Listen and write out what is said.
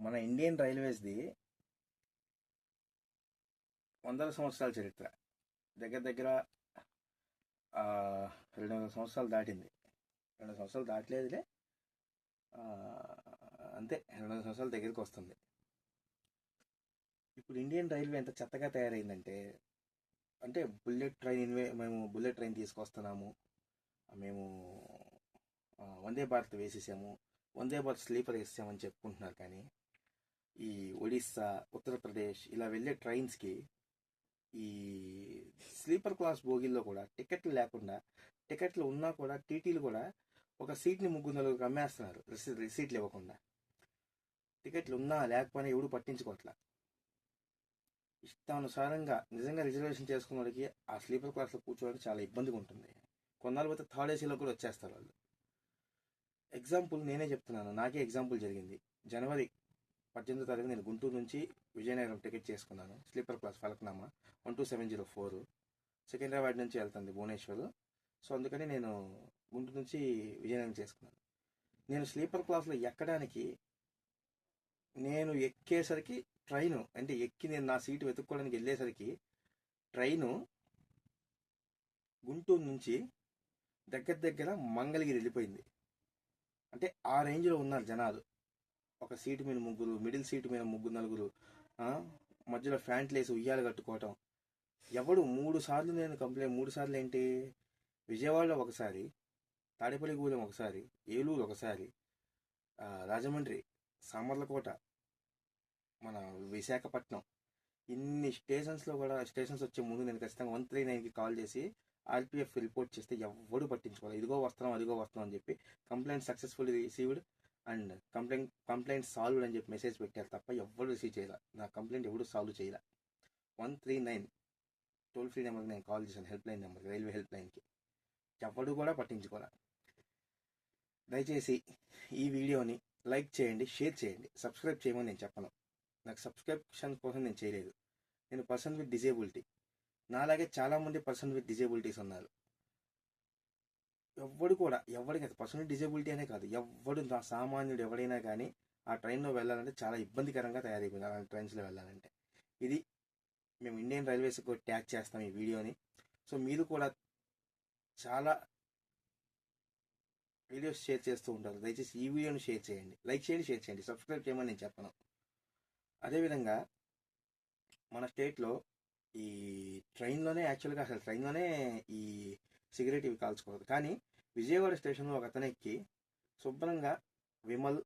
మన ఇండియన్ రైల్వేస్ది వందల సంవత్సరాల చరిత్ర. దగ్గర దగ్గర ఆ, 200 సంవత్సరాలు దాటింది. 200 సంవత్సరాలు దాటలేదులే. ఆ, అంతే, 200 సంవత్సరాల దగ్గరికి వస్తుంది. ఇప్పుడు ఇండియన్ రైల్వే ఎంత చెత్తగా తయారైందంటే, అంటే మేము బుల్లెట్ ట్రైన్ తీసుకొస్తున్నాము, మేము వందే భారత్ వేసేసాము, వందే భారత్ స్లీపర్ వేసామని చెప్పుకుంటున్నారు. కానీ ఈ ఒడిస్సా, ఉత్తరప్రదేశ్ ఇలా వెళ్ళే ట్రైన్స్కి ఈ స్లీపర్ క్లాస్ బోగీల్లో కూడా టికెట్లు లేకుండా, టికెట్లు ఉన్నా కూడా టీటీలు కూడా ఒక సీట్ని ముగ్గురు నలుగురికి అమ్మేస్తున్నారు రిసీట్లు ఇవ్వకుండా. టికెట్లు ఉన్నా లేకపోయినా ఎవడు పట్టించుకోవట్లా. ఇష్టానుసారంగా నిజంగా రిజర్వేషన్ చేసుకున్న వాడికి ఆ స్లీపర్ క్లాస్లో కూర్చోవడానికి చాలా ఇబ్బందిగా ఉంటుంది. కొన్నాళ్ళు పోతే థర్డ్ ఏసీలో కూడా వచ్చేస్తారు వాళ్ళు. ఎగ్జాంపుల్ నేనే చెప్తున్నాను, నాకే ఎగ్జాంపుల్ జరిగింది. జనవరి 18వ తారీఖు నేను గుంటూరు నుంచి విజయనగరం టికెట్ చేసుకున్నాను, స్లీపర్ క్లాస్ ఫలక్నామా 12704. సికింద్రాబాద్ నుంచి వెళ్తుంది భువనేశ్వర్. సో అందుకని నేను గుంటూరు నుంచి విజయనగరం చేసుకున్నాను. నేను స్లీపర్ క్లాస్లో ఎక్కడానికి, నేను ఎక్కేసరికి ట్రైను అంటే ఎక్కి నేను నా సీటు వెతుక్కోవడానికి వెళ్ళేసరికి ట్రైను గుంటూరు నుంచి దగ్గర దగ్గర మంగళగిరి వెళ్ళిపోయింది. అంటే ఆ రేంజ్లో ఉన్నారు జనాలు. ఒక సీటు మీద ముగ్గురు, మిడిల్ సీటు మీద ముగ్గురు నలుగురు, ఆ, మధ్యలో ఫ్యాంట్లు వేసి ఉయ్యాలు కట్టుకోవటం. ఎవడు 3 సార్లు నేను కంప్లైంట్, 3 సార్లు ఏంటి, విజయవాడలో ఒకసారి, తాడేపల్లిగూడెం ఒకసారి, ఏలూరు ఒకసారి, రాజమండ్రి, సామర్లకోట, మన విశాఖపట్నం, ఇన్ని స్టేషన్స్లో కూడా స్టేషన్స్ వచ్చే ముందు నేను ఖచ్చితంగా 139కి కాల్ చేసి ఆర్పిఎఫ్ రిపోర్ట్ చేస్తే ఎవడు పట్టించుకోవాలి. ఇదిగో వస్తున్నాం అదిగో వస్తున్నాం అని చెప్పి complaint successfully received and complaint solved అని చెప్పి మెసేజ్ పెట్టారు తప్ప ఎవరు రిసీవ్ చేయాలి. నా కంప్లైంట్ ఎవడు సాల్వ్ చేయాలి. 139 టోల్ ఫ్రీ నెంబర్కి నేను కాల్ చేశాను, హెల్ప్ లైన్ నెంబర్కి, రైల్వే హెల్ప్ లైన్కి. ఎవడు కూడా పట్టించుకోవాలి. దయచేసి ఈ వీడియోని లైక్ చేయండి, షేర్ చేయండి. సబ్స్క్రైబ్ చేయమని నేను చెప్పను, నాకు సబ్స్క్రిప్షన్ కోసం నేను చేయలేదు. నేను పర్సన్ విత్ డిజేబిలిటీ, నాలాగే చాలామంది పర్సన్ విత్ డిజేబిలిటీస్ ఉన్నారు. ఎవడు కూడా, ఎవరికి పర్సన్ విత్ డిజేబిలిటీ అనే కాదు, ఎవడు నా సామాన్యుడు ఎవడైనా కానీ ఆ ట్రైన్లో వెళ్ళాలంటే చాలా ఇబ్బందికరంగా తయారైపోయింది. అలాంటి ట్రైన్స్లో వెళ్ళాలంటే ఇది మేము ఇండియన్ రైల్వేస్కి ట్యాగ్ చేస్తాం ఈ వీడియోని. సో మీరు కూడా చాలా వీడియోస్ షేర్ చేస్తూ ఉంటారు, దయచేసి ఈ వీడియోని షేర్ చేయండి, లైక్ చేయండి, షేర్ చేయండి. సబ్స్క్రైబ్ చేయమని నేను చెప్పను. అదేవిధంగా మన స్టేట్లో ఈ ట్రైన్లోనే యాక్చువల్గా అసలు ట్రైన్లోనే ఈ సిగరెట్ ఇవి కాల్చుకోవద్దు. కానీ విజయవాడ స్టేషన్లో ఒక అతను ఎక్కి శుభ్రంగా విమల్,